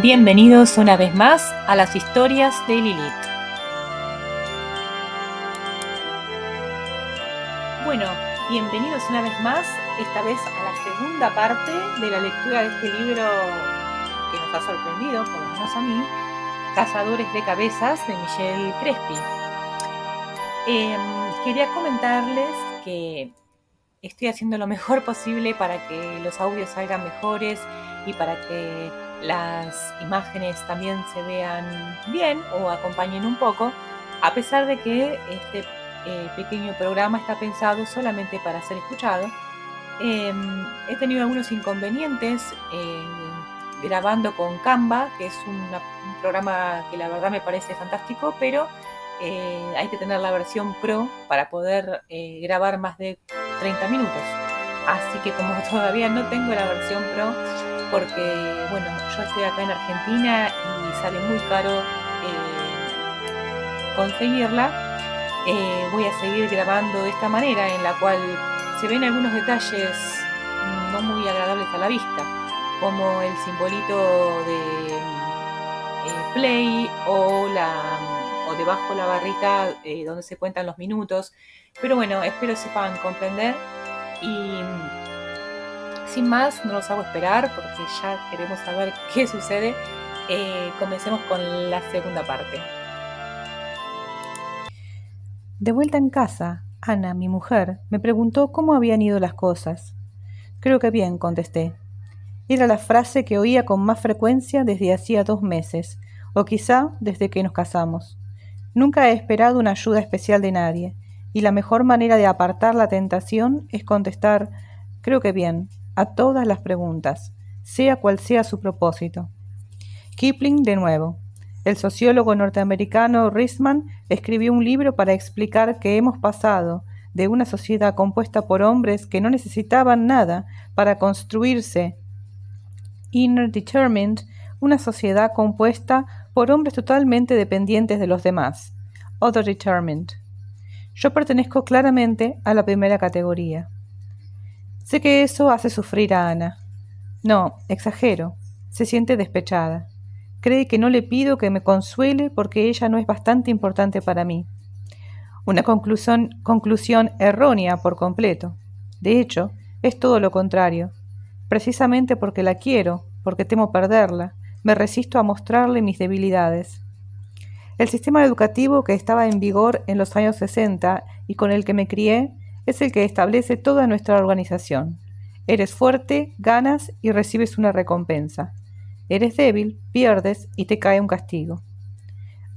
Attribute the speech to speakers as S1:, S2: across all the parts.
S1: Bienvenidos una vez más a las historias de Lilith. Bueno, bienvenidos una vez más, esta vez a la segunda parte de la lectura de este libro que nos ha sorprendido, por lo menos a mí, Cazadores de Cabezas, de Michelle Crespi. Quería comentarles que estoy haciendo lo mejor posible para que los audios salgan mejores y para que las imágenes también se vean bien o acompañen un poco, a pesar de que este pequeño programa está pensado solamente para ser escuchado. He tenido algunos inconvenientes grabando con Canva, que es un programa que la verdad me parece fantástico, pero hay que tener la versión Pro para poder grabar más de 30 minutos. Así que como todavía no tengo la versión Pro, porque bueno, yo estoy acá en Argentina y sale muy caro conseguirla, voy a seguir grabando de esta manera, en la cual se ven algunos detalles no muy agradables a la vista, como el simbolito de play o debajo la barrita donde se cuentan los minutos. Pero bueno, espero sepan comprender y sin más, no los hago esperar porque ya queremos saber qué sucede. Comencemos con la segunda parte.
S2: De vuelta en casa, Ana, mi mujer, me preguntó cómo habían ido las cosas. Creo que bien, contesté. Era la frase que oía con más frecuencia desde hacía 2 meses, o quizá desde que nos casamos. Nunca he esperado una ayuda especial de nadie, y la mejor manera de apartar la tentación es contestar, creo que bien, a todas las preguntas, sea cual sea su propósito. Kipling de nuevo. El sociólogo norteamericano Risman escribió un libro para explicar que hemos pasado de una sociedad compuesta por hombres que no necesitaban nada para construirse, inner determined, una sociedad compuesta por hombres totalmente dependientes de los demás, other determined. Yo pertenezco claramente a la primera categoría. Sé que eso hace sufrir a Ana. No, exagero. Se siente despechada. Cree que no le pido que me consuele porque ella no es bastante importante para mí. Una conclusión errónea por completo. De hecho, es todo lo contrario. Precisamente porque la quiero, porque temo perderla, me resisto a mostrarle mis debilidades. El sistema educativo que estaba en vigor en los años 60 y con el que me crié es el que establece toda nuestra organización. Eres fuerte, ganas y recibes una recompensa. Eres débil, pierdes y te cae un castigo.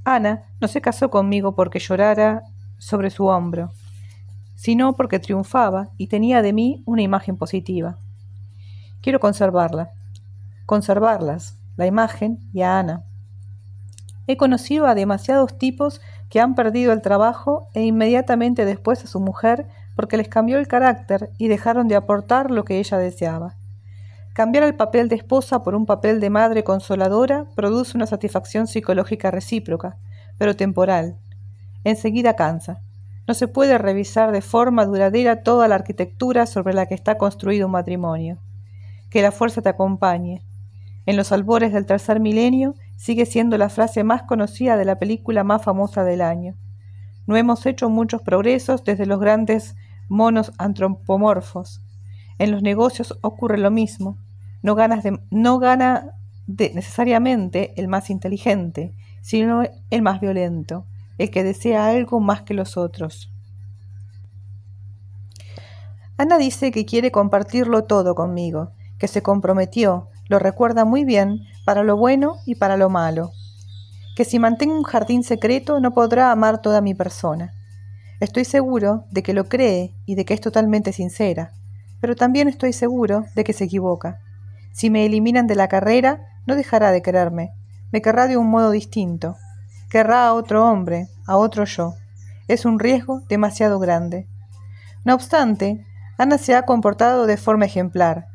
S2: Ana no se casó conmigo porque llorara sobre su hombro, sino porque triunfaba y tenía de mí una imagen positiva. Quiero conservarlas, la imagen y a Ana. He conocido a demasiados tipos que han perdido el trabajo e inmediatamente después a su mujer porque les cambió el carácter y dejaron de aportar lo que ella deseaba. Cambiar el papel de esposa por un papel de madre consoladora produce una satisfacción psicológica recíproca, pero temporal. Enseguida cansa. No se puede revisar de forma duradera toda la arquitectura sobre la que está construido un matrimonio. Que la fuerza te acompañe. En los albores del tercer milenio sigue siendo la frase más conocida de la película más famosa del año. No hemos hecho muchos progresos desde los grandes monos antropomorfos. En los negocios ocurre lo mismo. No gana necesariamente el más inteligente, sino el más violento, el que desea algo más que los otros. Ana dice que quiere compartirlo todo conmigo, que se comprometió, lo recuerda muy bien, para lo bueno y para lo malo. Que si mantengo un jardín secreto no podrá amar toda mi persona. Estoy seguro de que lo cree y de que es totalmente sincera, pero también estoy seguro de que se equivoca. Si me eliminan de la carrera, no dejará de quererme. Me querrá de un modo distinto. Querrá a otro hombre, a otro yo. Es un riesgo demasiado grande. No obstante, Ana se ha comportado de forma ejemplar.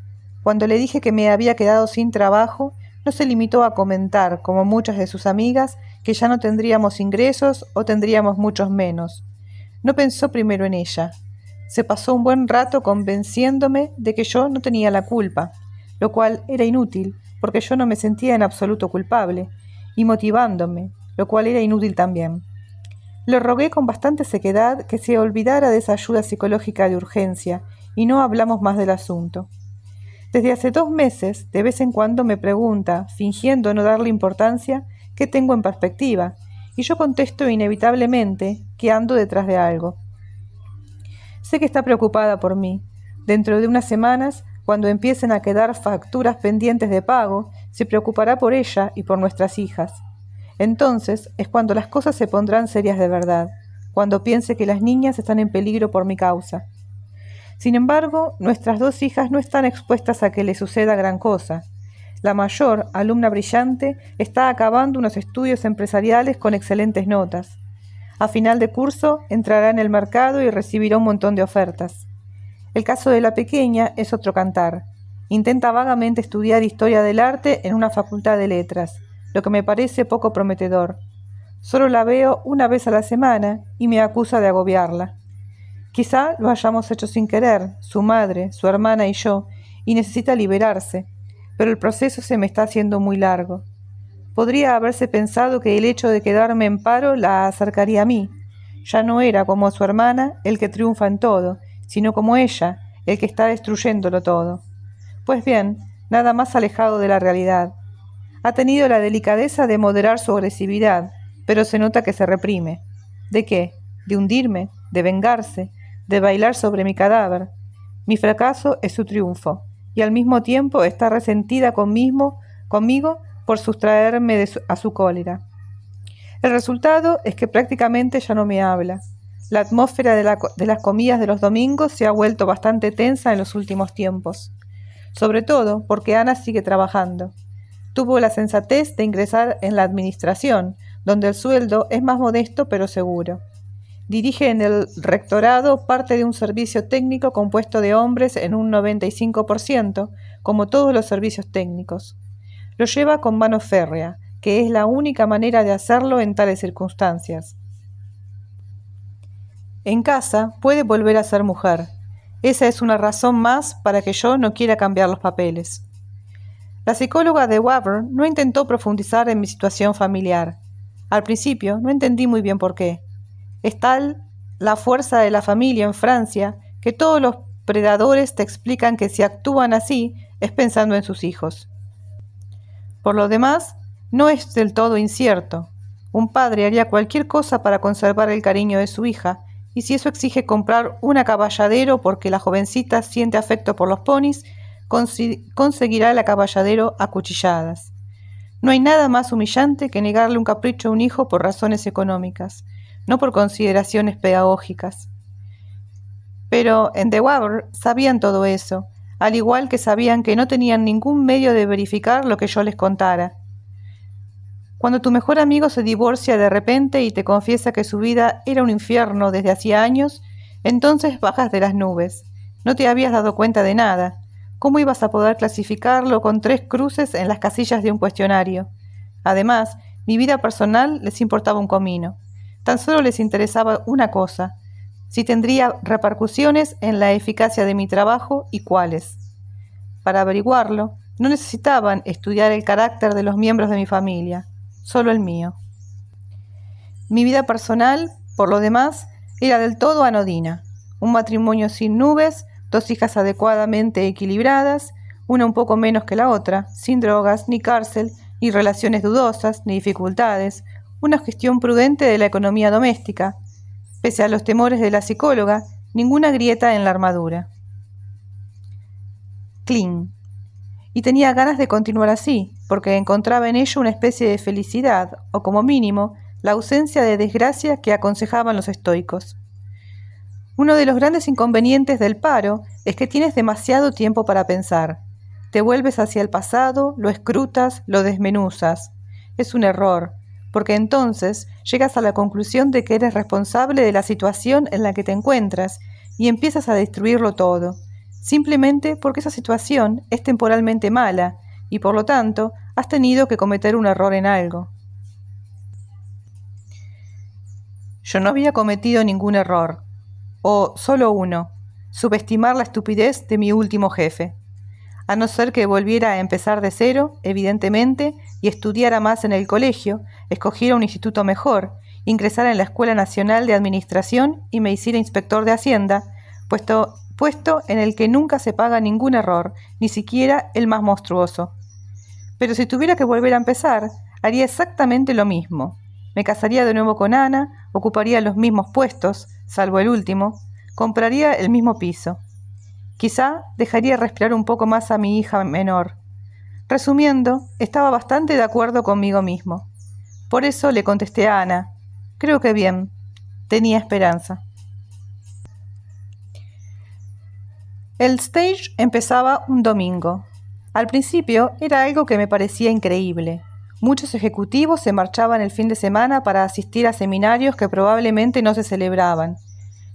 S2: Cuando le dije que me había quedado sin trabajo, no se limitó a comentar, como muchas de sus amigas, que ya no tendríamos ingresos o tendríamos muchos menos. No pensó primero en ella. Se pasó un buen rato convenciéndome de que yo no tenía la culpa, lo cual era inútil, porque yo no me sentía en absoluto culpable, y motivándome, lo cual era inútil también. Le rogué con bastante sequedad que se olvidara de esa ayuda psicológica de urgencia, y no hablamos más del asunto. Desde hace 2 meses, de vez en cuando me pregunta, fingiendo no darle importancia, qué tengo en perspectiva, y yo contesto inevitablemente que ando detrás de algo. Sé que está preocupada por mí. Dentro de unas semanas, cuando empiecen a quedar facturas pendientes de pago, se preocupará por ella y por nuestras hijas. Entonces es cuando las cosas se pondrán serias de verdad, cuando piense que las niñas están en peligro por mi causa. Sin embargo, nuestras 2 hijas no están expuestas a que le suceda gran cosa. La mayor, alumna brillante, está acabando unos estudios empresariales con excelentes notas. A final de curso entrará en el mercado y recibirá un montón de ofertas. El caso de la pequeña es otro cantar. Intenta vagamente estudiar historia del arte en una facultad de letras, lo que me parece poco prometedor. Solo la veo una vez a la semana y me acusa de agobiarla. Quizá lo hayamos hecho sin querer, su madre, su hermana y yo, y necesita liberarse, pero el proceso se me está haciendo muy largo. Podría haberse pensado que el hecho de quedarme en paro la acercaría a mí. Ya no era como su hermana el que triunfa en todo, sino como ella, el que está destruyéndolo todo. Pues bien, nada más alejado de la realidad. Ha tenido la delicadeza de moderar su agresividad, pero se nota que se reprime. ¿De qué? ¿De hundirme? ¿De vengarse? ¿De bailar sobre mi cadáver? Mi fracaso es su triunfo, y al mismo tiempo está resentida conmigo por sustraerme a su cólera. El resultado es que prácticamente ya no me habla. La atmósfera de las comidas de los domingos se ha vuelto bastante tensa en los últimos tiempos, sobre todo porque Ana sigue trabajando. Tuvo la sensatez de ingresar en la administración, donde el sueldo es más modesto pero seguro. Dirige en el rectorado parte de un servicio técnico compuesto de hombres en un 95%, como todos los servicios técnicos. Lo lleva con mano férrea, que es la única manera de hacerlo en tales circunstancias. En casa puede volver a ser mujer. Esa es una razón más para que yo no quiera cambiar los papeles. La psicóloga de Weber no intentó profundizar en mi situación familiar. Al principio no entendí muy bien por qué. Es tal la fuerza de la familia en Francia que todos los predadores te explican que si actúan así es pensando en sus hijos. Por lo demás, no es del todo incierto. Un padre haría cualquier cosa para conservar el cariño de su hija, y si eso exige comprar un acaballadero porque la jovencita siente afecto por los ponis, conseguirá el acaballadero a cuchilladas. No hay nada más humillante que negarle un capricho a un hijo por razones económicas, no por consideraciones pedagógicas. Pero en De Waver sabían todo eso, al igual que sabían que no tenían ningún medio de verificar lo que yo les contara. Cuando tu mejor amigo se divorcia de repente y te confiesa que su vida era un infierno desde hacía años, entonces bajas de las nubes. No te habías dado cuenta de nada. ¿Cómo ibas a poder clasificarlo con 3 cruces en las casillas de un cuestionario? Además, mi vida personal les importaba un comino. Tan solo les interesaba una cosa: si tendría repercusiones en la eficacia de mi trabajo y cuáles. Para averiguarlo, no necesitaban estudiar el carácter de los miembros de mi familia, solo el mío. Mi vida personal, por lo demás, era del todo anodina. Un matrimonio sin nubes, 2 hijas adecuadamente equilibradas, una un poco menos que la otra, sin drogas, ni cárcel, ni relaciones dudosas, ni dificultades, una gestión prudente de la economía doméstica. Pese a los temores de la psicóloga, ninguna grieta en la armadura. Clean. Y tenía ganas de continuar así, porque encontraba en ello una especie de felicidad, o como mínimo, la ausencia de desgracia que aconsejaban los estoicos. Uno de los grandes inconvenientes del paro es que tienes demasiado tiempo para pensar. Te vuelves hacia el pasado, lo escrutas, lo desmenuzas. Es un error, porque entonces llegas a la conclusión de que eres responsable de la situación en la que te encuentras y empiezas a destruirlo todo, simplemente porque esa situación es temporalmente mala y por lo tanto has tenido que cometer un error en algo. Yo no había cometido ningún error, o solo uno: subestimar la estupidez de mi último jefe. a no ser que volviera a empezar de cero, evidentemente, y estudiara más en el colegio, escogiera un instituto mejor, ingresara en la Escuela Nacional de Administración y me hiciera inspector de Hacienda, puesto en el que nunca se paga ningún error, ni siquiera el más monstruoso. Pero si tuviera que volver a empezar, haría exactamente lo mismo. Me casaría de nuevo con Ana, ocuparía los mismos puestos, salvo el último, compraría el mismo piso. Quizá dejaría respirar un poco más a mi hija menor. Resumiendo, estaba bastante de acuerdo conmigo mismo. Por eso le contesté a Ana. Creo que bien. Tenía esperanza. El stage empezaba un domingo. Al principio era algo que me parecía increíble. Muchos ejecutivos se marchaban el fin de semana para asistir a seminarios que probablemente no se celebraban.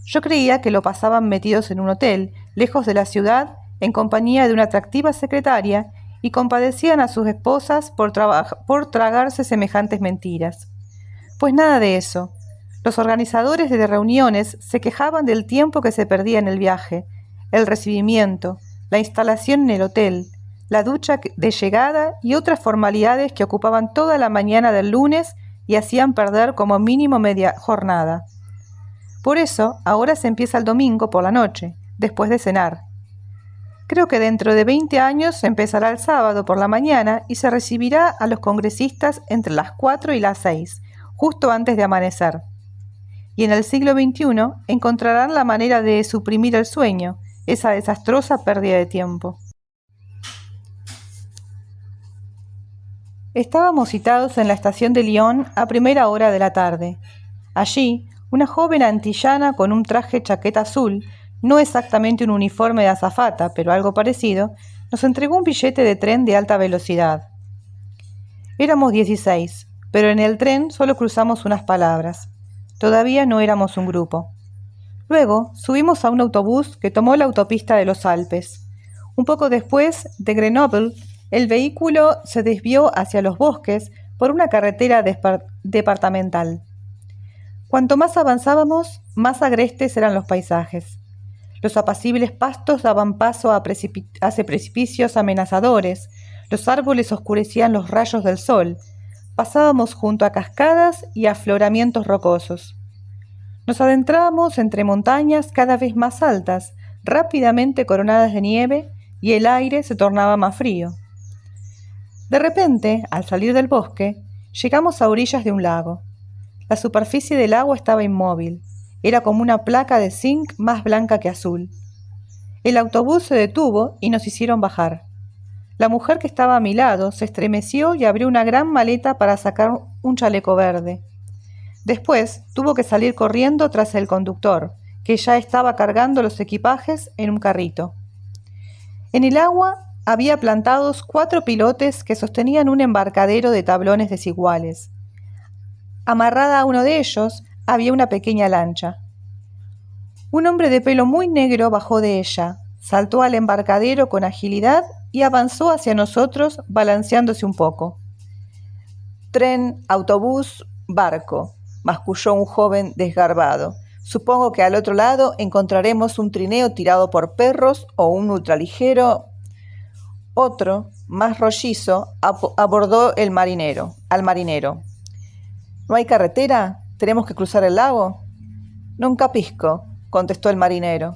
S2: Yo creía que lo pasaban metidos en un hotel, lejos de la ciudad, en compañía de una atractiva secretaria, y compadecían a sus esposas por tragarse semejantes mentiras. Pues nada de eso. Los organizadores de reuniones se quejaban del tiempo que se perdía en el viaje, el recibimiento, la instalación en el hotel, la ducha de llegada y otras formalidades que ocupaban toda la mañana del lunes y hacían perder como mínimo media jornada. Por eso, ahora se empieza el domingo por la noche, después de cenar. Creo que dentro de 20 años se empezará el sábado por la mañana y se recibirá a los congresistas entre las 4 y las 6, justo antes de amanecer. Y en el siglo XXI encontrarán la manera de suprimir el sueño, esa desastrosa pérdida de tiempo. Estábamos citados en la estación de Lyon a primera hora de la tarde. Allí, una joven antillana con un traje chaqueta azul, no exactamente un uniforme de azafata, pero algo parecido, nos entregó un billete de tren de alta velocidad. Éramos 16, pero en el tren solo cruzamos unas palabras. Todavía no éramos un grupo. Luego subimos a un autobús que tomó la autopista de los Alpes. Un poco después de Grenoble, el vehículo se desvió hacia los bosques por una carretera departamental. Cuanto más avanzábamos, más agrestes eran los paisajes. Los apacibles pastos daban paso hacia precipicios amenazadores, los árboles oscurecían los rayos del sol, pasábamos junto a cascadas y afloramientos rocosos. Nos adentrábamos entre montañas cada vez más altas, rápidamente coronadas de nieve, y el aire se tornaba más frío. De repente, al salir del bosque, llegamos a orillas de un lago. La superficie del agua estaba inmóvil. Era como una placa de zinc más blanca que azul. El autobús se detuvo y nos hicieron bajar. La mujer que estaba a mi lado se estremeció y abrió una gran maleta para sacar un chaleco verde. Después tuvo que salir corriendo tras el conductor, que ya estaba cargando los equipajes en un carrito. En el agua había plantados 4 pilotes que sostenían un embarcadero de tablones desiguales. Amarrada a uno de ellos había una pequeña lancha. Un hombre de pelo muy negro bajó de ella, saltó al embarcadero con agilidad y avanzó hacia nosotros balanceándose un poco. «Tren, autobús, barco», masculló un joven desgarbado. «Supongo que al otro lado encontraremos un trineo tirado por perros o un ultraligero». Otro, más rollizo, abordó al marinero. «¿No hay carretera? ¿Tenemos que cruzar el lago?» «Non capisco», contestó el marinero.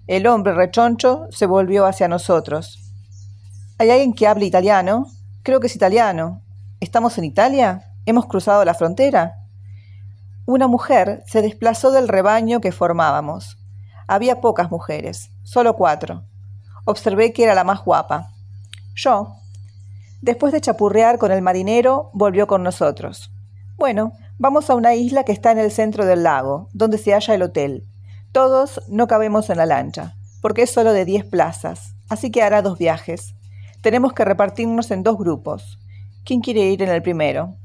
S2: El hombre rechoncho se volvió hacia nosotros. «¿Hay alguien que hable italiano?» «Creo que es italiano». «¿Estamos en Italia? ¿Hemos cruzado la frontera?» Una mujer se desplazó del rebaño que formábamos. Había pocas mujeres, solo 4. Observé que era la más guapa. Yo, después de chapurrear con el marinero, volvió con nosotros. «Bueno, vamos a una isla que está en el centro del lago, donde se halla el hotel. Todos no cabemos en la lancha, porque es solo de 10 plazas, así que hará 2 viajes. Tenemos que repartirnos en 2 grupos. ¿Quién quiere ir en el primero?»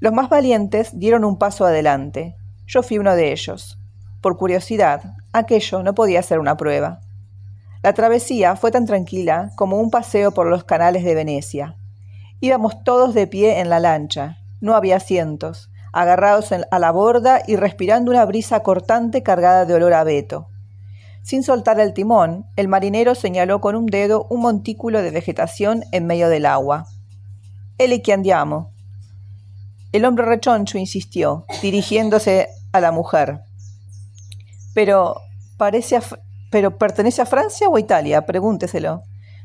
S2: Los más valientes dieron un paso adelante. Yo fui uno de ellos. Por curiosidad, aquello no podía ser una prueba. La travesía fue tan tranquila como un paseo por los canales de Venecia. Íbamos todos de pie en la lancha. No había asientos, agarrados a la borda y respirando una brisa cortante cargada de olor a abeto. Sin soltar el timón, el marinero señaló con un dedo un montículo de vegetación en medio del agua. «¿E lì che andiamo?» El hombre rechoncho insistió, dirigiéndose a la mujer. «Pero, ¿pero pertenece a Francia o a Italia? Pregúnteselo».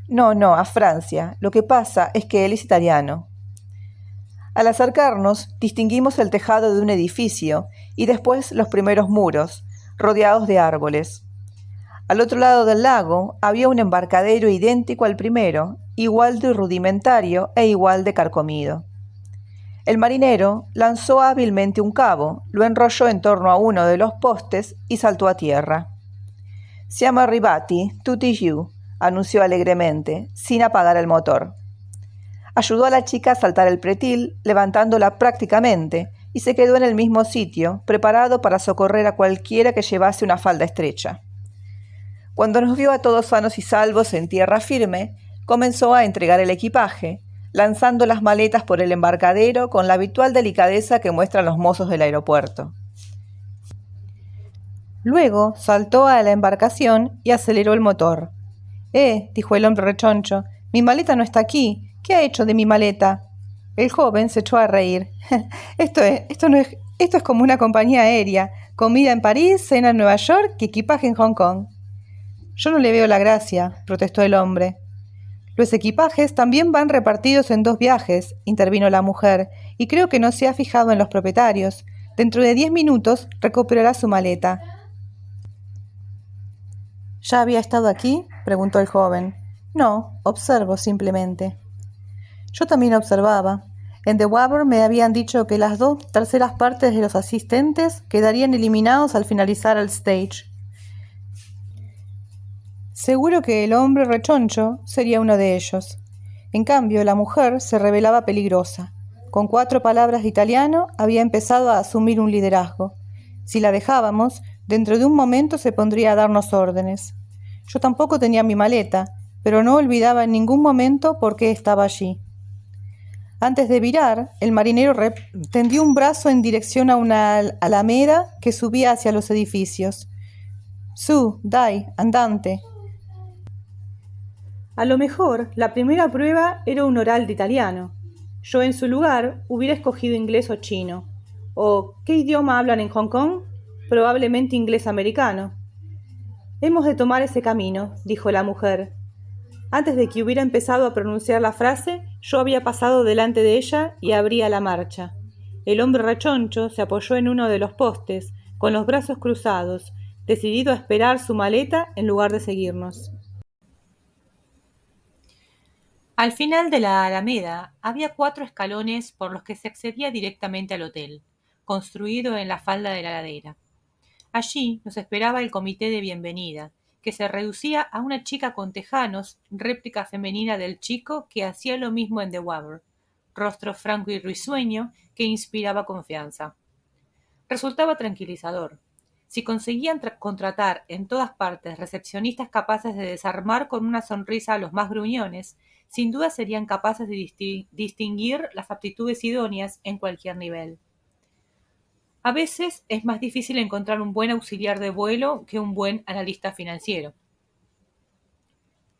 S2: «No, no, a Francia. Lo que pasa es que él es italiano». Al acercarnos, distinguimos el tejado de un edificio y después los primeros muros, rodeados de árboles. Al otro lado del lago había un embarcadero idéntico al primero, igual de rudimentario e igual de carcomido. El marinero lanzó hábilmente un cabo, lo enrolló en torno a uno de los postes y saltó a tierra. «Siamo arrivati, tutti giù», anunció alegremente, sin apagar el motor. Ayudó a la chica a saltar el pretil, levantándola prácticamente, y se quedó en el mismo sitio, preparado para socorrer a cualquiera que llevase una falda estrecha. Cuando nos vio a todos sanos y salvos en tierra firme, comenzó a entregar el equipaje, lanzando las maletas por el embarcadero con la habitual delicadeza que muestran los mozos del aeropuerto. Luego saltó a la embarcación y aceleró el motor. Dijo el hombre rechoncho, «mi maleta no está aquí. ¿Qué ha hecho de mi maleta?» El joven se echó a reír. Esto es como una compañía aérea. Comida en París, cena en Nueva York y equipaje en Hong Kong. Yo no le veo la gracia, protestó el hombre. Los equipajes también van repartidos en 2 viajes, intervino la mujer, y creo que no se ha fijado en los propietarios. Dentro de 10 minutos recuperará su maleta. ¿Ya había estado aquí?, preguntó el joven. No, observo simplemente. Yo también observaba. En The Waver me habían dicho que las 2/3 partes de los asistentes quedarían eliminados al finalizar el stage. Seguro que el hombre rechoncho sería uno de ellos. En cambio, la mujer se revelaba peligrosa. Con 4 palabras de italiano había empezado a asumir un liderazgo. Si la dejábamos, dentro de un momento se pondría a darnos órdenes. Yo tampoco tenía mi maleta, pero no olvidaba en ningún momento por qué estaba allí. Antes de virar, el marinero tendió un brazo en dirección a una alameda que subía hacia los edificios. «Su, dai, andante». A lo mejor, la primera prueba era un oral de italiano. Yo en su lugar hubiera escogido inglés o chino. ¿O qué idioma hablan en Hong Kong? Probablemente inglés americano. «Hemos de tomar ese camino», dijo la mujer. Antes de que hubiera empezado a pronunciar la frase, yo había pasado delante de ella y abría la marcha. El hombre rechoncho se apoyó en uno de los postes, con los brazos cruzados, decidido a esperar su maleta en lugar de seguirnos.
S1: Al final de la alameda había 4 escalones por los que se accedía directamente al hotel, construido en la falda de la ladera. Allí nos esperaba el comité de bienvenida, que se reducía a una chica con tejanos, réplica femenina del chico que hacía lo mismo en The Waver, rostro franco y risueño que inspiraba confianza. Resultaba tranquilizador. Si conseguían contratar en todas partes recepcionistas capaces de desarmar con una sonrisa a los más gruñones, sin duda serían capaces de distinguir las aptitudes idóneas en cualquier nivel. A veces es más difícil encontrar un buen auxiliar de vuelo que un buen analista financiero.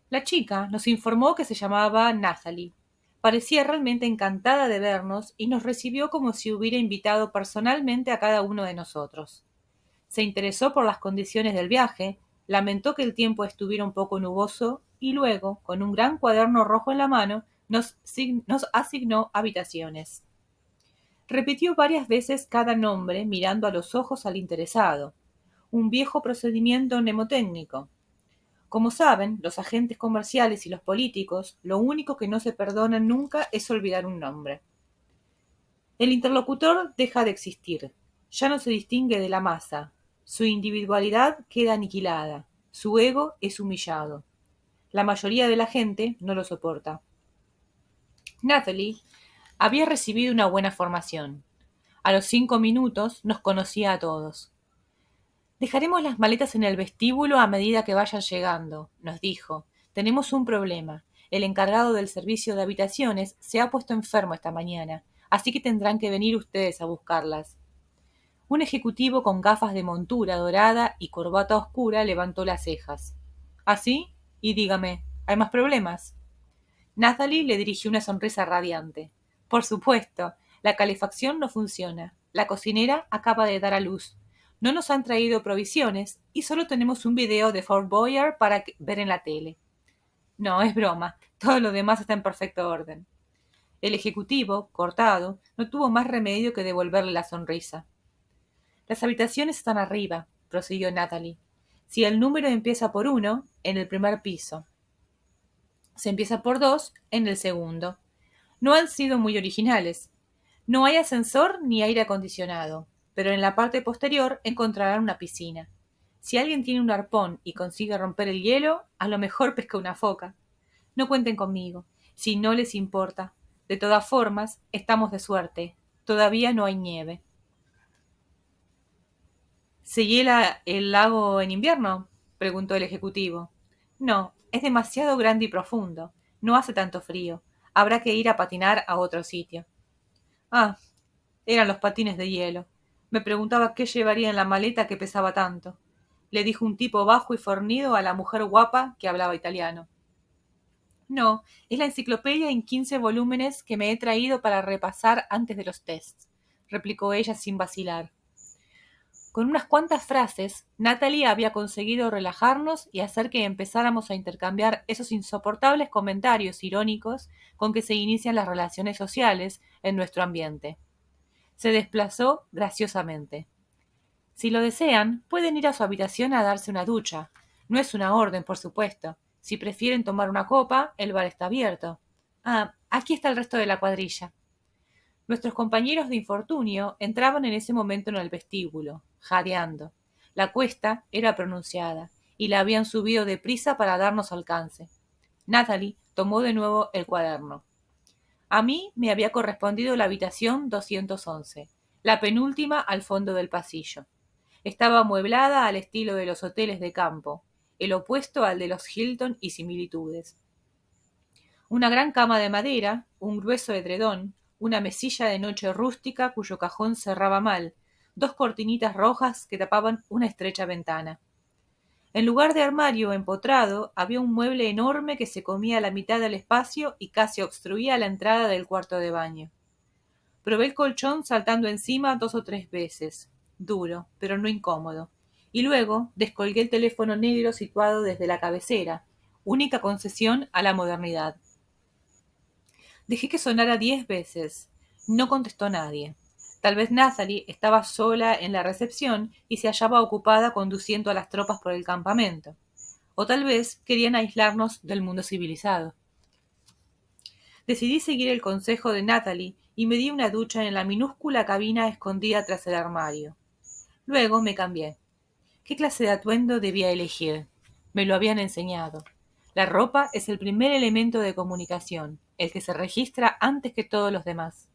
S1: La chica nos informó que se llamaba Nathalie. Parecía realmente encantada de vernos y nos recibió como si hubiera invitado personalmente a cada uno de nosotros. Se interesó por las condiciones del viaje, lamentó que el tiempo estuviera un poco nuboso y luego, con un gran cuaderno rojo en la mano, nos asignó habitaciones. Repitió varias veces cada nombre mirando a los ojos al interesado, un viejo procedimiento mnemotécnico. Como saben, los agentes comerciales y los políticos, lo único que no se perdonan nunca es olvidar un nombre. El interlocutor deja de existir, ya no se distingue de la masa, su individualidad queda aniquilada, su ego es humillado. La mayoría de la gente no lo soporta. Nathalie había recibido una buena formación. A los 5 minutos nos conocía a todos. «Dejaremos las maletas en el vestíbulo a medida que vayan llegando», nos dijo. «Tenemos un problema. El encargado del servicio de habitaciones se ha puesto enfermo esta mañana, así que tendrán que venir ustedes a buscarlas». Un ejecutivo con gafas de montura dorada y corbata oscura levantó las cejas. ¿Así? Y dígame, ¿hay más problemas? Nathalie le dirigió una sonrisa radiante. Por supuesto, la calefacción no funciona. La cocinera acaba de dar a luz. No nos han traído provisiones y solo tenemos un video de Fort Boyard para ver en la tele. No, es broma. Todo lo demás está en perfecto orden. El ejecutivo, cortado, no tuvo más remedio que devolverle la sonrisa. Las habitaciones están arriba, prosiguió Nathalie. Si el número empieza por 1, en el primer piso. Se empieza por 2, en el segundo. No han sido muy originales. No hay ascensor ni aire acondicionado, pero en la parte posterior encontrarán una piscina. Si alguien tiene un arpón y consigue romper el hielo, a lo mejor pesca una foca. No cuenten conmigo, si no les importa. De todas formas, estamos de suerte. Todavía no hay nieve. ¿Se hiela el lago en invierno? Preguntó el ejecutivo. No, es demasiado grande y profundo. No hace tanto frío. Habrá que ir a patinar a otro sitio. Ah, eran los patines de hielo. Me preguntaba qué llevaría en la maleta que pesaba tanto. Le dijo un tipo bajo y fornido a la mujer guapa que hablaba italiano. No, es la enciclopedia en 15 volúmenes que me he traído para repasar antes de los tests, replicó ella sin vacilar. Con unas cuantas frases, Natalie había conseguido relajarnos y hacer que empezáramos a intercambiar esos insoportables comentarios irónicos con que se inician las relaciones sociales en nuestro ambiente. Se desplazó graciosamente. Si lo desean, pueden ir a su habitación a darse una ducha. No es una orden, por supuesto. Si prefieren tomar una copa, el bar está abierto. Ah, aquí está el resto de la cuadrilla. Nuestros compañeros de infortunio entraban en ese momento en el vestíbulo, jadeando. La cuesta era pronunciada, y la habían subido deprisa para darnos alcance. Natalie tomó de nuevo el cuaderno. A mí me había correspondido la habitación 211, la penúltima al fondo del pasillo. Estaba amueblada al estilo de los hoteles de campo, el opuesto al de los Hilton y similitudes. Una gran cama de madera, un grueso edredón, una mesilla de noche rústica cuyo cajón cerraba mal, dos cortinitas rojas que tapaban una estrecha ventana. En lugar de armario empotrado, había un mueble enorme que se comía la mitad del espacio y casi obstruía la entrada del cuarto de baño. Probé el colchón saltando encima 2 o 3 veces, duro, pero no incómodo, y luego descolgué el teléfono negro situado desde la cabecera, única concesión a la modernidad. Dejé que sonara 10 veces. No contestó nadie. Tal vez Nathalie estaba sola en la recepción y se hallaba ocupada conduciendo a las tropas por el campamento. O tal vez querían aislarnos del mundo civilizado. Decidí seguir el consejo de Nathalie y me di una ducha en la minúscula cabina escondida tras el armario. Luego me cambié. ¿Qué clase de atuendo debía elegir? Me lo habían enseñado. La ropa es el primer elemento de comunicación, el que se registra antes que todos los demás.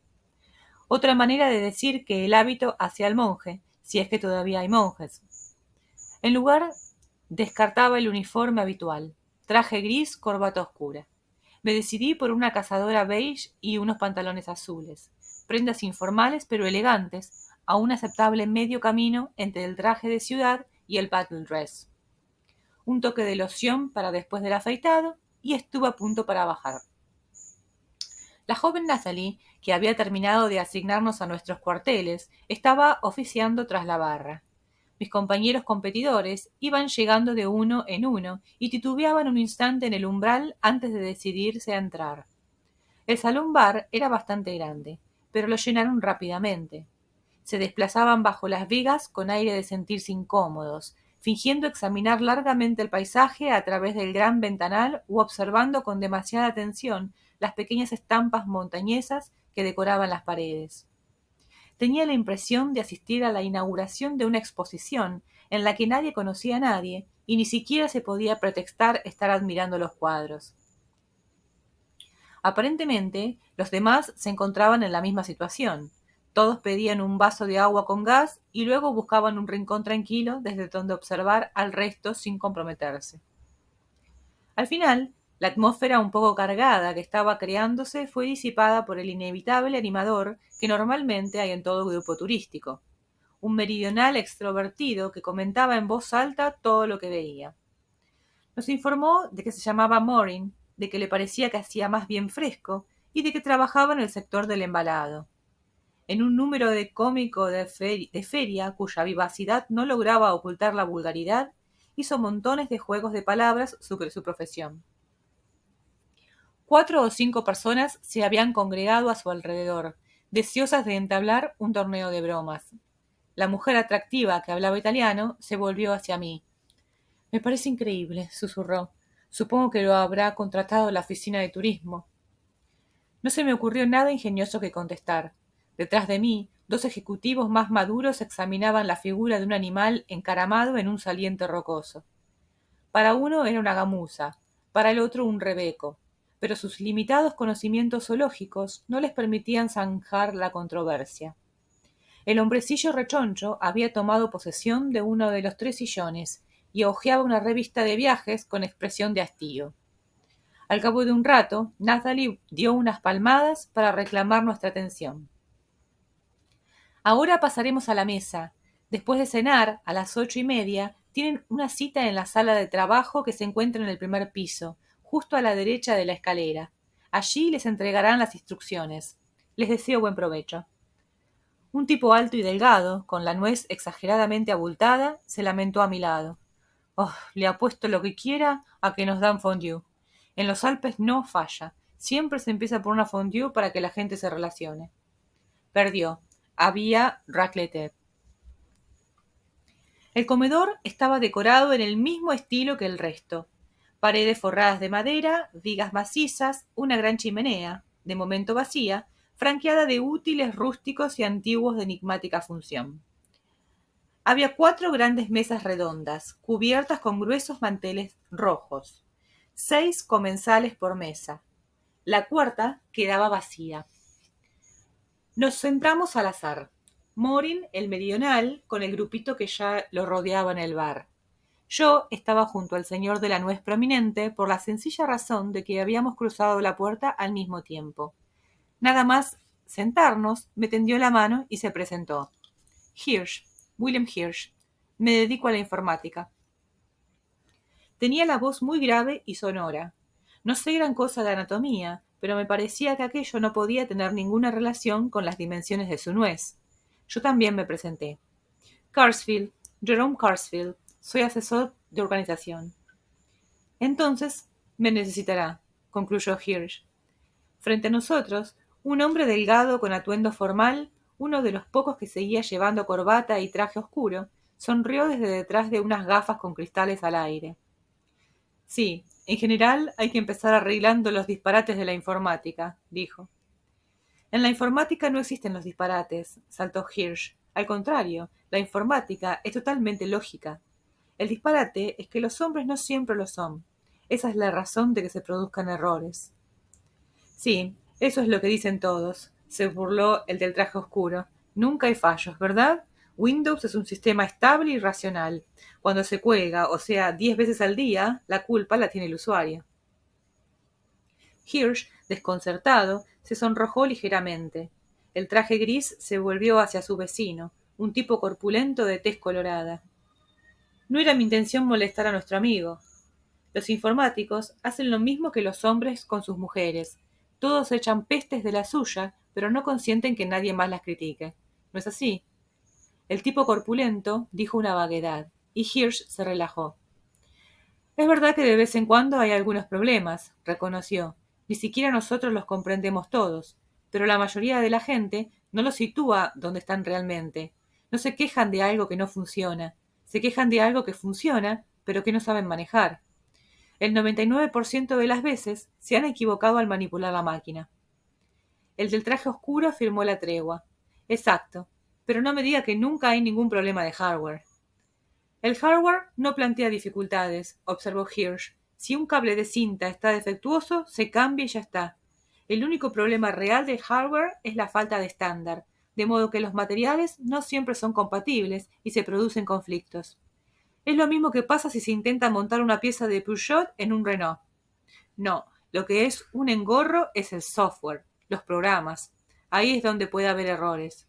S1: Otra manera de decir que el hábito hacia el monje, si es que todavía hay monjes. En lugar, descartaba el uniforme habitual, traje gris, corbata oscura. Me decidí por una cazadora beige y unos pantalones azules, prendas informales pero elegantes, a un aceptable medio camino entre el traje de ciudad y el battle dress. Un toque de loción para después del afeitado y estuve a punto para bajar. La joven Nathalie, que había terminado de asignarnos a nuestros cuarteles, estaba oficiando tras la barra. Mis compañeros competidores iban llegando de uno en uno y titubeaban un instante en el umbral antes de decidirse a entrar. El salón bar era bastante grande, pero lo llenaron rápidamente. Se desplazaban bajo las vigas con aire de sentirse incómodos, fingiendo examinar largamente el paisaje a través del gran ventanal u observando con demasiada atención las pequeñas estampas montañesas que decoraban las paredes. Tenía la impresión de asistir a la inauguración de una exposición en la que nadie conocía a nadie y ni siquiera se podía pretextar estar admirando los cuadros. Aparentemente, los demás se encontraban en la misma situación. Todos pedían un vaso de agua con gas y luego buscaban un rincón tranquilo desde donde observar al resto sin comprometerse. Al final, la atmósfera un poco cargada que estaba creándose fue disipada por el inevitable animador que normalmente hay en todo grupo turístico. un meridional extrovertido que comentaba en voz alta todo lo que veía. Nos informó de que se llamaba Morin, de que le parecía que hacía más bien fresco y de que trabajaba en el sector del embalado. En un número de cómico de feria cuya vivacidad no lograba ocultar la vulgaridad, hizo montones de juegos de palabras sobre su profesión. 4 o 5 personas se habían congregado a su alrededor, deseosas de entablar un torneo de bromas. La mujer atractiva que hablaba italiano se volvió hacia mí. «Me parece increíble», susurró. «Supongo que lo habrá contratado la oficina de turismo». No se me ocurrió nada ingenioso que contestar. Detrás de mí, 2 ejecutivos más maduros examinaban la figura de un animal encaramado en un saliente rocoso. Para uno era una gamuza, para el otro un rebeco, pero sus limitados conocimientos zoológicos no les permitían zanjar la controversia. El hombrecillo rechoncho había tomado posesión de uno de los 3 sillones y hojeaba una revista de viajes con expresión de hastío. Al cabo de un rato, Nathalie dio unas palmadas para reclamar nuestra atención. «Ahora pasaremos a la mesa. Después de cenar, a las 8:30, tienen una cita en la sala de trabajo que se encuentra en el primer piso, justo a la derecha de la escalera. Allí les entregarán las instrucciones. Les deseo buen provecho». Un tipo alto y delgado, con la nuez exageradamente abultada, se lamentó a mi lado. «Oh, le apuesto lo que quiera a que nos dan fondue. En los Alpes no falla. Siempre se empieza por una fondue para que la gente se relacione». Perdió. Había raclette. El comedor estaba decorado en el mismo estilo que el resto. Paredes forradas de madera, vigas macizas, una gran chimenea, de momento vacía, franqueada de útiles rústicos y antiguos de enigmática función. Había 4 grandes mesas redondas, cubiertas con gruesos manteles rojos. 6 comensales por mesa. La cuarta quedaba vacía. Nos sentamos al azar. Morin, el meridional, con el grupito que ya lo rodeaba en el bar. Yo estaba junto al señor de la nuez prominente por la sencilla razón de que habíamos cruzado la puerta al mismo tiempo. Nada más sentarnos, me tendió la mano y se presentó. «Hirsch, William Hirsch. Me dedico a la informática». Tenía la voz muy grave y sonora. No sé gran cosa de anatomía, pero me parecía que aquello no podía tener ninguna relación con las dimensiones de su nuez. Yo también me presenté. «Carsfield, Jerome Carsfield. Soy asesor de organización». «Entonces me necesitará», concluyó Hirsch. Frente a nosotros, un hombre delgado con atuendo formal, uno de los pocos que seguía llevando corbata y traje oscuro, sonrió desde detrás de unas gafas con cristales al aire. «Sí, en general hay que empezar arreglando los disparates de la informática», dijo. «En la informática no existen los disparates», saltó Hirsch. «Al contrario, la informática es totalmente lógica. El disparate es que los hombres no siempre lo son. Esa es la razón de que se produzcan errores». «Sí, eso es lo que dicen todos», se burló el del traje oscuro. «Nunca hay fallos, ¿verdad? Windows es un sistema estable y racional. Cuando se cuelga, o sea, 10 veces al día, la culpa la tiene el usuario». Hirsch, desconcertado, se sonrojó ligeramente. El traje gris se volvió hacia su vecino, un tipo corpulento de tez colorada. «No era mi intención molestar a nuestro amigo. Los informáticos hacen lo mismo que los hombres con sus mujeres. Todos echan pestes de la suya, pero no consienten que nadie más las critique. ¿No es así?». El tipo corpulento dijo una vaguedad, y Hirsch se relajó. «Es verdad que de vez en cuando hay algunos problemas», reconoció. «Ni siquiera nosotros los comprendemos todos, pero la mayoría de la gente no los sitúa donde están realmente. No se quejan de algo que no funciona, se quejan de algo que funciona, pero que no saben manejar. El 99% de las veces se han equivocado al manipular la máquina». El del traje oscuro firmó la tregua. «Exacto, pero no me diga que nunca hay ningún problema de hardware». «El hardware no plantea dificultades», observó Hirsch. «Si un cable de cinta está defectuoso, se cambia y ya está. El único problema real del hardware es la falta de estándar, de modo que los materiales no siempre son compatibles y se producen conflictos. Es lo mismo que pasa si se intenta montar una pieza de Peugeot en un Renault. No, lo que es un engorro es el software, los programas. Ahí es donde puede haber errores».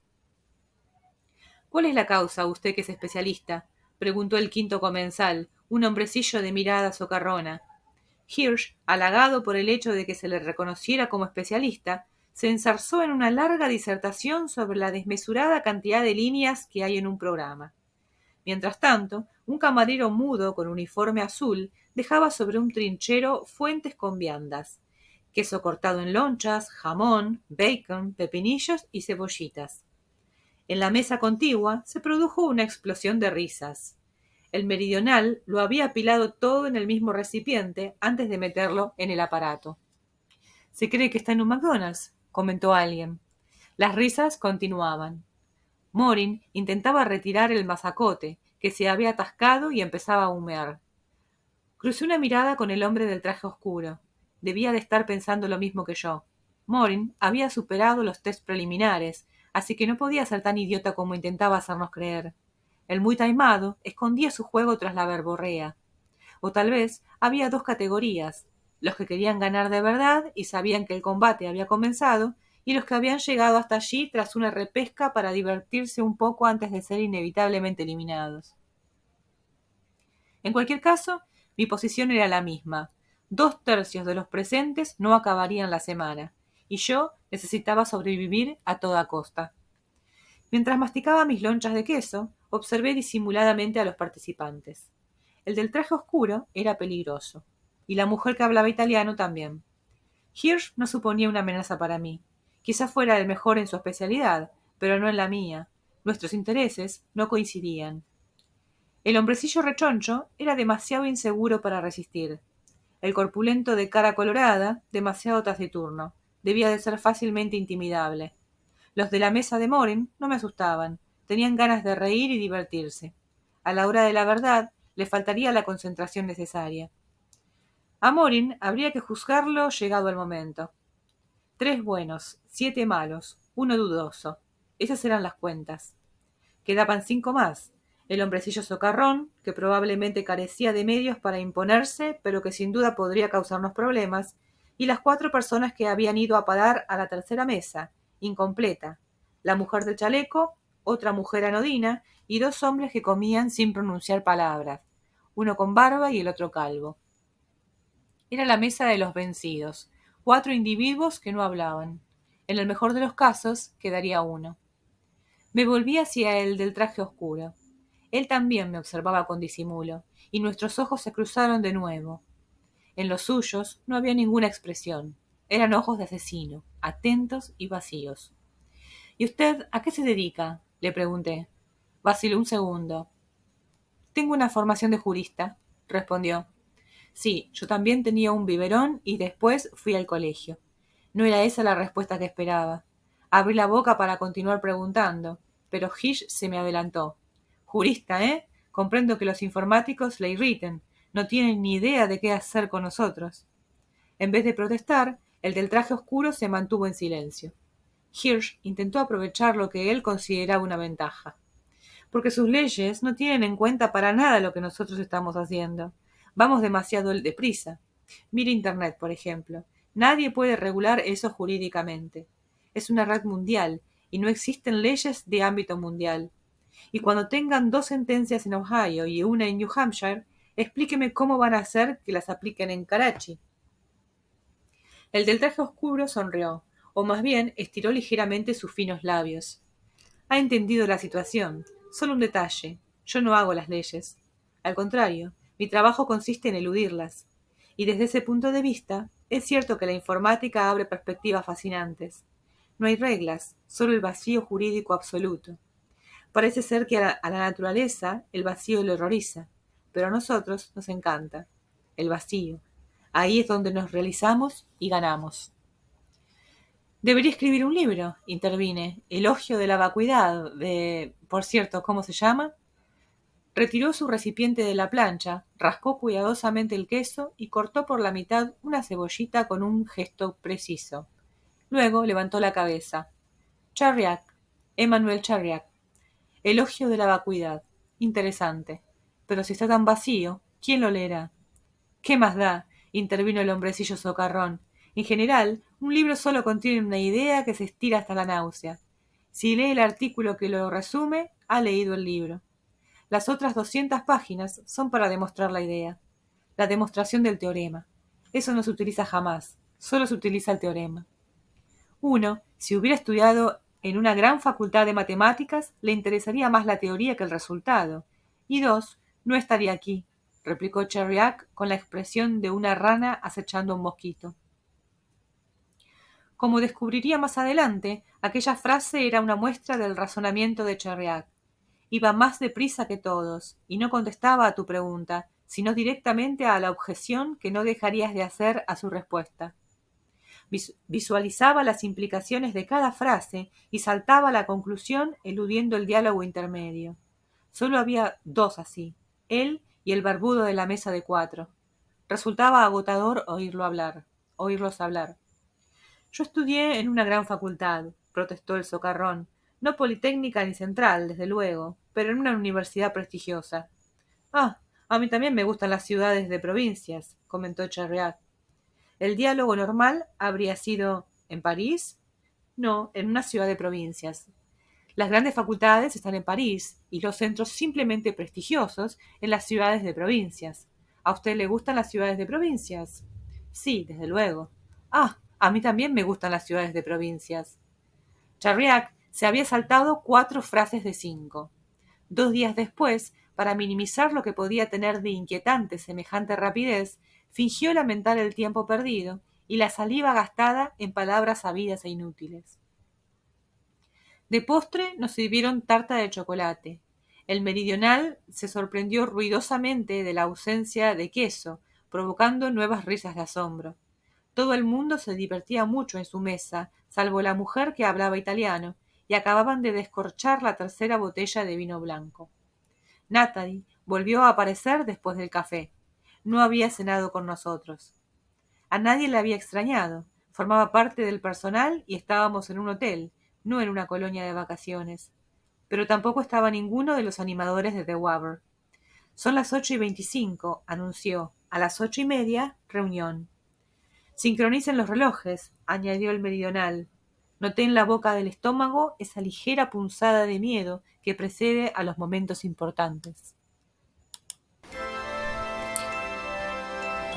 S1: ¿Cuál es la causa, usted que es especialista? Preguntó el quinto comensal, un hombrecillo de mirada socarrona. Hirsch, halagado por el hecho de que se le reconociera como especialista, se enzarzó en una larga disertación sobre la desmesurada cantidad de líneas que hay en un programa. Mientras tanto, un camarero mudo con uniforme azul dejaba sobre un trinchero fuentes con viandas, queso cortado en lonchas, jamón, bacon, pepinillos y cebollitas. En la mesa contigua se produjo una explosión de risas. El meridional lo había apilado todo en el mismo recipiente antes de meterlo en el aparato. «Se cree que está en un McDonald's», comentó alguien. Las risas continuaban. Morin intentaba retirar el mazacote, que se había atascado y empezaba a humear. Crucé una mirada con el hombre del traje oscuro. Debía de estar pensando lo mismo que yo. Morin había superado los test preliminares, así que no podía ser tan idiota como intentaba hacernos creer. El muy taimado escondía su juego tras la verborrea. O tal vez había dos categorías: los que querían ganar de verdad y sabían que el combate había comenzado, y los que habían llegado hasta allí tras una repesca para divertirse un poco antes de ser inevitablemente eliminados. En cualquier caso, mi posición era la misma. 2/3 de los presentes no acabarían la semana, y yo necesitaba sobrevivir a toda costa. Mientras masticaba mis lonchas de queso, observé disimuladamente a los participantes. El del traje oscuro era peligroso, y la mujer que hablaba italiano también. Hirsch no suponía una amenaza para mí. Quizá fuera el mejor en su especialidad, pero no en la mía. Nuestros intereses no coincidían. El hombrecillo rechoncho era demasiado inseguro para resistir. El corpulento de cara colorada, demasiado taciturno. Debía de ser fácilmente intimidable. Los de la mesa de Morin no me asustaban. Tenían ganas de reír y divertirse. A la hora de la verdad, le faltaría la concentración necesaria. A Morin habría que juzgarlo llegado el momento. 3 buenos, 7 malos, 1 dudoso. Esas eran las cuentas. Quedaban 5 más. El hombrecillo socarrón, que probablemente carecía de medios para imponerse, pero que sin duda podría causarnos problemas, y las 4 personas que habían ido a parar a la tercera mesa, incompleta: la mujer del chaleco, otra mujer anodina y 2 hombres que comían sin pronunciar palabras, uno con barba y el otro calvo. Era la mesa de los vencidos, 4 individuos que no hablaban. En el mejor de los casos, quedaría uno. Me volví hacia el del traje oscuro. Él también me observaba con disimulo, y nuestros ojos se cruzaron de nuevo. En los suyos no había ninguna expresión. Eran ojos de asesino, atentos y vacíos. «¿Y usted a qué se dedica?», le pregunté. Vaciló un segundo. «Tengo una formación de jurista», respondió. Sí, yo también tenía un biberón y después fui al colegio. No era esa la respuesta que esperaba. Abrí la boca para continuar preguntando, pero Hirsch se me adelantó. «Jurista, ¿eh? Comprendo que los informáticos le irriten. No tienen ni idea de qué hacer con nosotros». En vez de protestar, el del traje oscuro se mantuvo en silencio. Hirsch intentó aprovechar lo que él consideraba una ventaja. «Porque sus leyes no tienen en cuenta para nada lo que nosotros estamos haciendo. Vamos demasiado deprisa. Mire Internet, por ejemplo. Nadie puede regular eso jurídicamente. Es una red mundial y no existen leyes de ámbito mundial. Y cuando tengan 2 sentencias en Ohio y una en New Hampshire, explíqueme cómo van a hacer que las apliquen en Karachi». El del traje oscuro sonrió, o más bien estiró ligeramente sus finos labios. «Ha entendido la situación. Solo un detalle. Yo no hago las leyes. Al contrario, mi trabajo consiste en eludirlas. Y desde ese punto de vista, es cierto que la informática abre perspectivas fascinantes. No hay reglas, solo el vacío jurídico absoluto. Parece ser que a la naturaleza el vacío le horroriza, pero a nosotros nos encanta. El vacío. Ahí es donde nos realizamos y ganamos». «Debería escribir un libro», intervine. «Elogio de la vacuidad, Por cierto, ¿cómo se llama?». Retiró su recipiente de la plancha, rascó cuidadosamente el queso y cortó por la mitad una cebollita con un gesto preciso. Luego levantó la cabeza. «Charriac, Emmanuel Charriac. Elogio de la vacuidad. Interesante. Pero si está tan vacío, ¿quién lo leerá?». «¿Qué más da?», intervino el hombrecillo socarrón. «En general, un libro solo contiene una idea que se estira hasta la náusea. Si lee el artículo que lo resume, Ha leído el libro. Las otras 200 páginas son para demostrar la idea. La demostración del teorema. Eso no se utiliza jamás. Solo se utiliza el teorema. 1. Si hubiera estudiado en una gran facultad de matemáticas, le interesaría más la teoría que el resultado. Y 2. No estaría aquí, replicó Cherriac con la expresión de una rana acechando a un mosquito. Como descubriría más adelante, aquella frase era una muestra del razonamiento de Cherriac. Iba más deprisa que todos, y no contestaba a tu pregunta, sino directamente a la objeción que no dejarías de hacer a su respuesta. Visualizaba las implicaciones de cada frase y saltaba a la conclusión eludiendo el diálogo intermedio. Solo había dos así, él y el barbudo de la mesa de 4. Resultaba agotador oírlos hablar. Yo estudié en una gran facultad, protestó el socarrón, no politécnica ni central, desde luego, pero en una universidad prestigiosa. Ah, a mí también me gustan las ciudades de provincias, comentó Cherriac. El diálogo normal habría sido ¿en París? No, en una ciudad de provincias. Las grandes facultades están en París y los centros simplemente prestigiosos en las ciudades de provincias. ¿A usted le gustan las ciudades de provincias? Sí, desde luego. Ah, a mí también me gustan las ciudades de provincias. Cherriac se había saltado 4 frases de 5. 2 días después, para minimizar lo que podía tener de inquietante semejante rapidez, fingió lamentar el tiempo perdido y la saliva gastada en palabras sabidas e inútiles. De postre nos sirvieron tarta de chocolate. El meridional se sorprendió ruidosamente de la ausencia de queso, provocando nuevas risas de asombro. Todo el mundo se divertía mucho en su mesa, salvo la mujer que hablaba italiano, y acababan de descorchar la tercera botella de vino blanco. Natalie volvió a aparecer después del café. No había cenado con nosotros. A nadie le había extrañado. Formaba parte del personal y estábamos en un hotel, no en una colonia de vacaciones. Pero tampoco estaba ninguno de los animadores de The Waver. Son las 8:25, anunció. A las 8:30, reunión. Sincronicen los relojes, añadió el meridional. Noté en la boca del estómago esa ligera punzada de miedo que precede a los momentos importantes.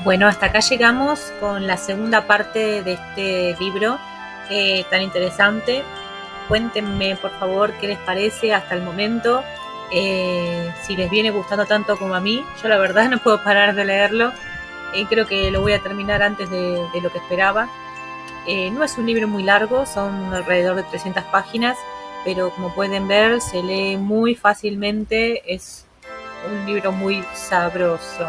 S1: Bueno, hasta acá llegamos con la segunda parte de este libro tan interesante. Cuéntenme, por favor, qué les parece hasta el momento. Si les viene gustando tanto como a mí. Yo la verdad no puedo parar de leerlo. Creo que lo voy a terminar antes de lo que esperaba. No es un libro muy largo, son alrededor de 300 páginas, pero como pueden ver se lee muy fácilmente, es un libro muy sabroso.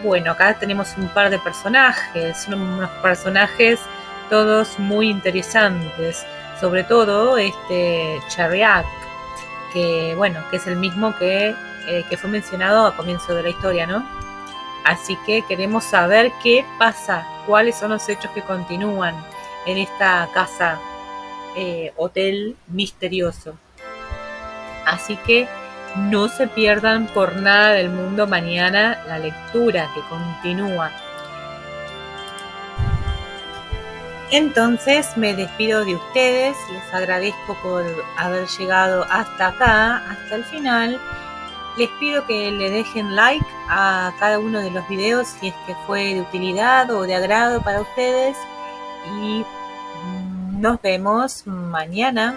S1: Bueno, acá tenemos un par de personajes, unos personajes todos muy interesantes, sobre todo Cherriac, que bueno, que es el mismo que fue mencionado a comienzo de la historia, ¿no? Así que queremos saber qué pasa, cuáles son los hechos que continúan en esta casa hotel misterioso. Así que no se pierdan por nada del mundo mañana la lectura que continúa. Entonces me despido de ustedes, les agradezco por haber llegado hasta acá, hasta el final. Les pido que le dejen like a cada uno de los videos si es que fue de utilidad o de agrado para ustedes. Y nos vemos mañana.